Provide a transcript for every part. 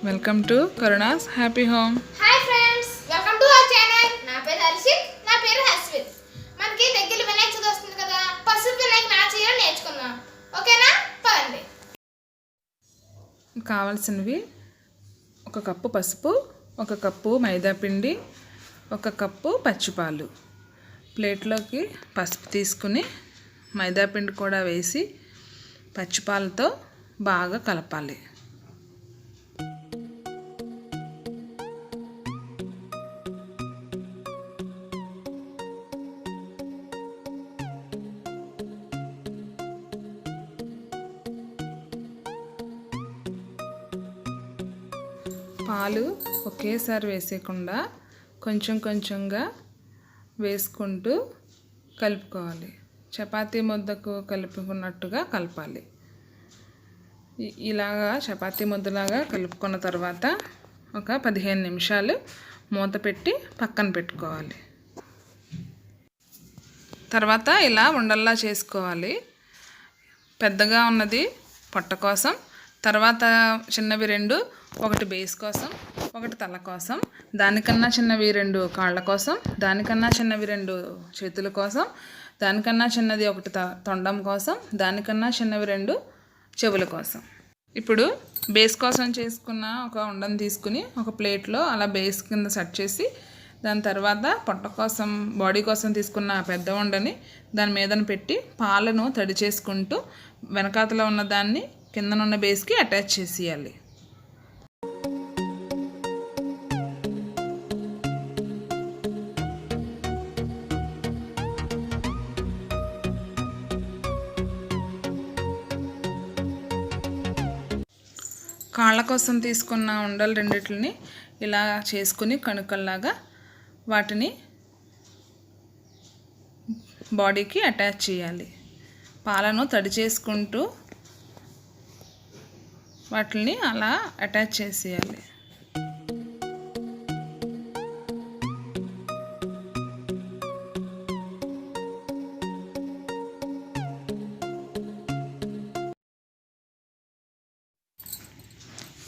Welcome to Karuna's happy home. Hi friends, welcome to our channel. నా పేరు హర్షిత్, నా పేరు హస్విత్. మనకి దగ్గర వినాయక చవితి వస్తుంది కదా, పసుపు వినాయక ఎలా చేయాలో నేర్చుకుందాం. ఓకేనా? పదండి. కావాల్సినవి 1 కప్పు పసుపు, 1 కప్పు మైదా పిండి, 1 కప్పు పచ్చిపాలు. ప్లేట్లోకి పసుపు తీసుకుని మైదా పిండి కూడా వేసి పచ్చిపాలతో బాగా కలపాలి. పాలు ఒకేసారి వేసేయకుండా కొంచెం కొంచెంగా వేసుకుంటూ కలుపుకోవాలి. చపాతీ ముద్దకు కలుపుకున్నట్టుగా కలపాలి. ఇలాగా చపాతీ ముద్దలాగా కలుపుకున్న తర్వాత ఒక 15 నిమిషాలు మూత పెట్టి పక్కన పెట్టుకోవాలి. తర్వాత ఇలా ఉండల్లా చేసుకోవాలి. పెద్దగా ఉన్నది పొట్ట కోసం, తర్వాత చిన్నవి 2, ఒకటి బేస్ కోసం, ఒకటి తల కోసం, దానికన్నా చిన్నవి 2 కాళ్ళ కోసం, దానికన్నా చిన్నవి 2 చేతుల కోసం, దానికన్నా చిన్నది ఒకటి తొండం కోసం, దానికన్నా చిన్నవి 2 చెవుల కోసం. ఇప్పుడు బేస్ కోసం చేసుకున్న ఒక ఉండను తీసుకుని ఒక ప్లేట్లో అలా బేస్ కింద సెట్ చేసి, దాని తర్వాత పొట్ట కోసం బాడీ కోసం తీసుకున్న పెద్ద ఉండని దాని మీదన పెట్టి పాలను తడి చేసుకుంటూ వెనకాతలో ఉన్న దాన్ని కిందనున్న బేస్కి అటాచ్ చేసేయాలి. కాళ్ళ కోసం తీసుకున్న ఉండలు రెండిటిని ఇలా చేసుకుని కణుకల్లాగా వాటిని బాడీకి అటాచ్ చేయాలి. పాలను తడి చేసుకుంటూ వాటిని అలా అటాచ్ చేసేయాలి.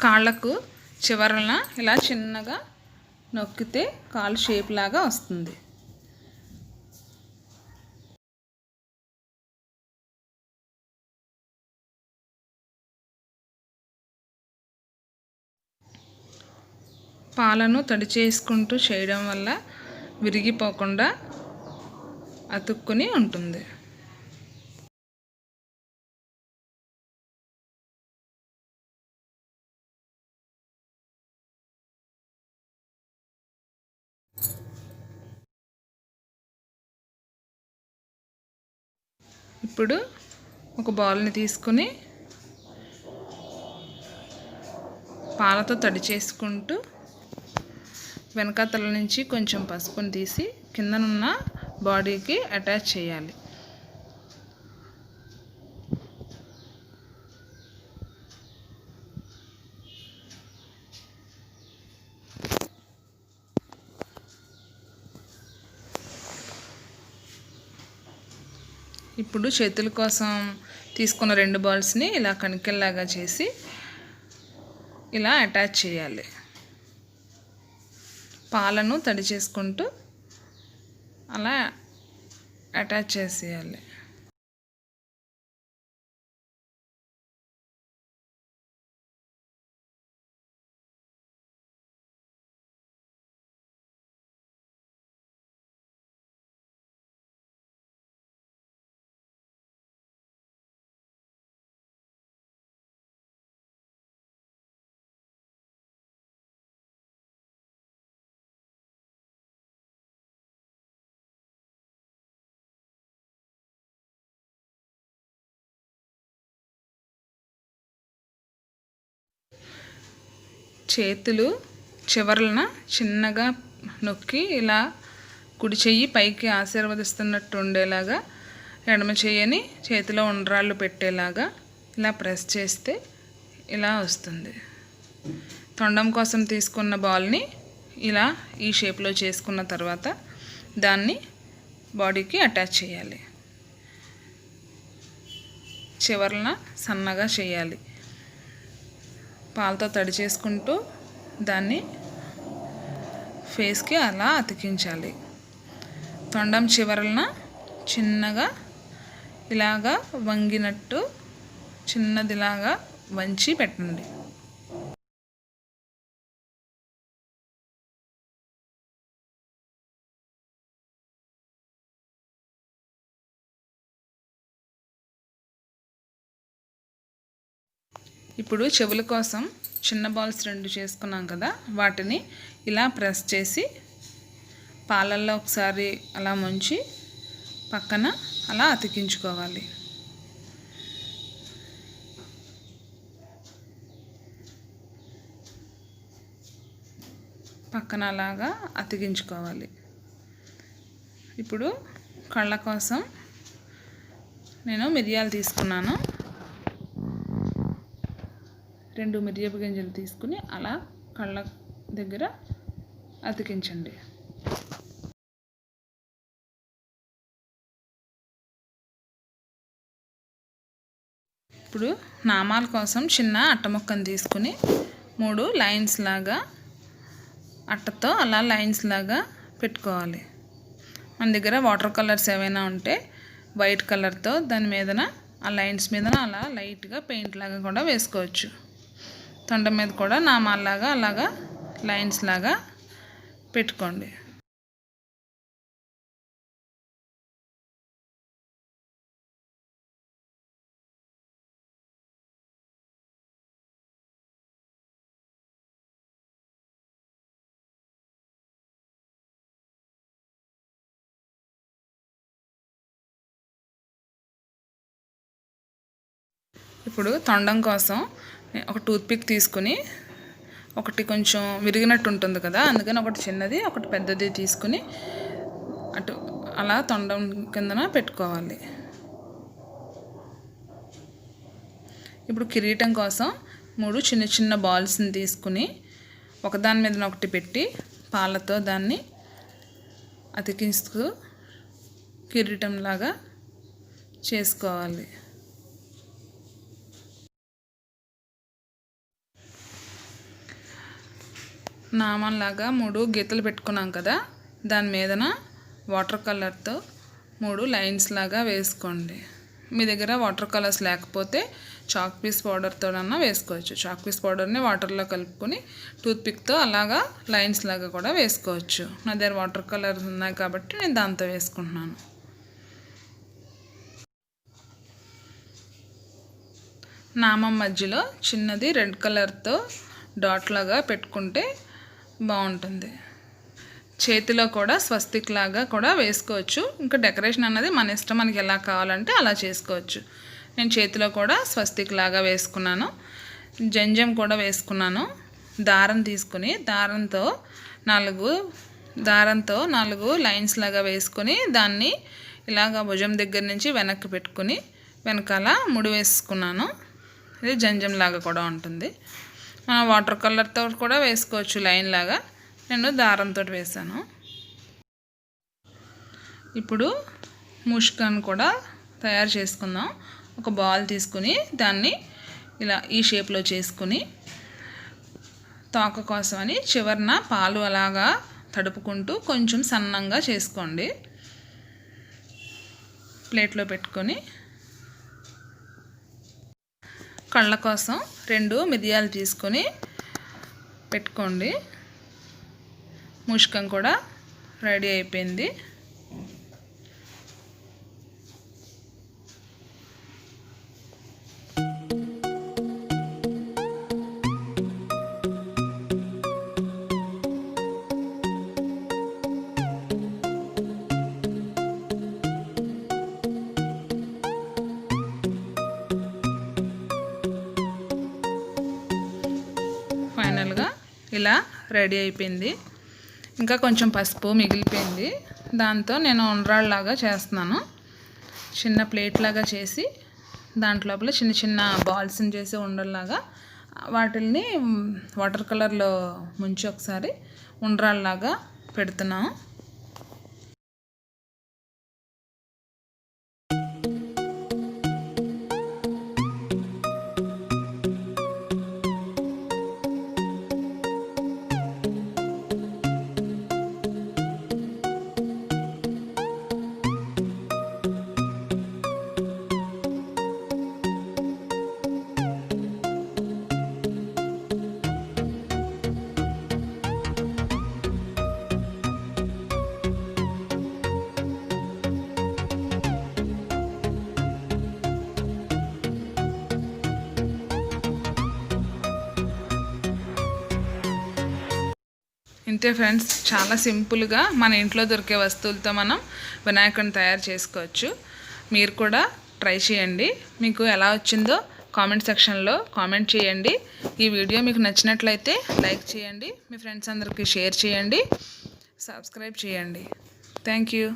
కాళ్ళకు చివరన ఇలా చిన్నగా నొక్కితే కాలు షేప్ లాగా వస్తుంది. పాలను తడి చేసుకుంటూ చేయడం వల్ల విరిగిపోకుండా అతుక్కుని ఉంటుంది. ఇప్పుడు ఒక బౌల్ని తీసుకుని పాలతో తడి చేసుకుంటూ వెనకాతల నుంచి కొంచెం పసుపుని తీసి కిందనున్న బాడీకి అటాచ్ చేయాలి. ఇప్పుడు చేతుల కోసం తీసుకున్న 2 బాల్స్ని ఇలా కణికల్లాగా చేసి ఇలా అటాచ్ చేయాలి. పాలను తడి చేసుకుంటూ అలా అటాచ్ చేసేయాలి. చేతులు చివర్లన చిన్నగా నొక్కి ఇలా కుడి చెయ్యి పైకి ఆశీర్వదిస్తున్నట్టు ఉండేలాగా, ఎడమ చెయ్యని చేతిలో ఉండ్రాళ్ళు పెట్టేలాగా ఇలా ప్రెస్ చేస్తే ఇలా వస్తుంది. తొండం కోసం తీసుకున్న బాల్ని ఇలా ఈ షేప్లో చేసుకున్న తర్వాత దాన్ని బాడీకి అటాచ్ చేయాలి. చివర్లన సన్నగా చేయాలి. పాలతో తడి చేసుకుంటూ దాన్ని ఫేస్కి అలా అతికించాలి. తొండం చివరన చిన్నగా ఇలాగా వంగినట్టు చిన్నదిలాగా వంచి పెట్టండి. ఇప్పుడు చెవుల కోసం చిన్న బాల్స్ 2 చేసుకున్నాం కదా, వాటిని ఇలా ప్రెస్ చేసి పాలల్లో ఒకసారి అలా ముంచి పక్కన అలా అతికించుకోవాలి. పక్కన అలాగా అతికించుకోవాలి. ఇప్పుడు కళ్ళ కోసం నేను మిరియాలు తీసుకున్నాను. 2 మిరియపు గింజలు తీసుకుని అలా కళ్ళ దగ్గర అతికించండి. ఇప్పుడు నామాల కోసం చిన్న అట్ట ముక్కను తీసుకుని 3 లైన్స్ లాగా అట్టతో అలా లైన్స్ లాగా పెట్టుకోవాలి. మన దగ్గర వాటర్ కలర్స్ ఏవైనా ఉంటే వైట్ కలర్తో దాని మీదన ఆ లైన్స్ మీదన అలా లైట్గా పెయింట్ లాగా కూడా వేసుకోవచ్చు. తొండ మీద కూడా నామాల్లాగా అలాగా లైన్స్ లాగా పెట్టుకోండి. ఇప్పుడు తొండం కోసం ఒక టూత్పిక్ తీసుకుని ఒకటి కొంచెం విరిగినట్టు ఉంటుంది కదా, అందుకని ఒకటి చిన్నది ఒకటి పెద్దది తీసుకుని అటు అలా తొండం కిందన పెట్టుకోవాలి. ఇప్పుడు కిరీటం కోసం 3 చిన్న చిన్న బాల్స్ని తీసుకుని ఒకదాని మీద ఒకటి పెట్టి పాలతో దాన్ని అతికిస్తూ కిరీటంలాగా చేసుకోవాలి. నామంలాగా 3 గీతలు పెట్టుకున్నాం కదా, దాని మీదన వాటర్ కలర్తో 3 లైన్స్ లాగా వేసుకోండి. మీ దగ్గర వాటర్ కలర్స్ లేకపోతే చాక్ పీస్ పౌడర్తోనన్నా వేసుకోవచ్చు. చాక్ పీస్ పౌడర్ని వాటర్లో కలుపుకొని టూత్పిక్తో అలాగా లైన్స్ లాగా కూడా వేసుకోవచ్చు. నా దగ్గర వాటర్ కలర్స్ ఉన్నాయి కాబట్టి నేను దాంతో వేసుకుంటున్నాను. నామం మధ్యలో చిన్నది రెడ్ కలర్తో డాట్ లాగా పెట్టుకుంటే బాగుంటుంది. చేతిలో కూడా స్వస్తిక్ లాగా కూడా వేసుకోవచ్చు. ఇంకా డెకరేషన్ అన్నది మన ఇష్టం, మనకి ఎలా కావాలంటే అలా చేసుకోవచ్చు. నేను చేతిలో కూడా స్వస్తిక్ లాగా వేసుకున్నాను. జంజం కూడా వేసుకున్నాను. దారం తీసుకుని దారంతో 4 లైన్స్ లాగా వేసుకొని దాన్ని ఇలాగ భుజం దగ్గర నుంచి వెనక్కి పెట్టుకుని వెనకాల ముడి వేసుకున్నాను. ఇది జంజం లాగా కూడా ఉంటుంది. వాటర్ కలర్తో కూడా వేసుకోవచ్చు లైన్ లాగా. నేను దారంతో వేసాను. ఇప్పుడు ముష్కాన్ కూడా తయారు చేసుకుందాం. ఒక బాల్ తీసుకుని దాన్ని ఇలా ఈ షేప్లో చేసుకుని తోక కోసమని చివరన పాలు అలాగా తడుపుకుంటూ కొంచెం సన్నంగా చేసుకోండి. ప్లేట్లో పెట్టుకొని కళ్ళ కోసం 2 మిరియాలు తీసుకొని పెట్టుకోండి. ముష్కం కూడా రెడీ అయిపోయింది. ఫైనల్గా ఇలా రెడీ అయిపోయింది. ఇంకా కొంచెం పసుపు మిగిలిపోయింది. దాంతో నేను ఉండ్రాళ్ళలాగా చేస్తున్నాను. చిన్న ప్లేట్ లాగా చేసి దాంట్లోపల చిన్న చిన్న బాల్స్ని చేసి ఉండల్లాగా వాటిల్ని వాటర్ కలర్లో ముంచి ఒకసారి ఉండ్రాళ్ళలాగా పెడుతున్నాను. ఇంతే ఫ్రెండ్స్, చాలా సింపుల్గా మన ఇంట్లో దొరికే వస్తువులతో మనం వినాయకుడిని తయారు చేసుకోవచ్చు. మీరు కూడా ట్రై చేయండి. మీకు ఎలా వచ్చిందో కామెంట్ సెక్షన్లో కామెంట్ చేయండి. ఈ వీడియో మీకు నచ్చినట్లయితే లైక్ చేయండి, మీ ఫ్రెండ్స్ అందరికీ షేర్ చేయండి, సబ్స్క్రైబ్ చేయండి. Thank you.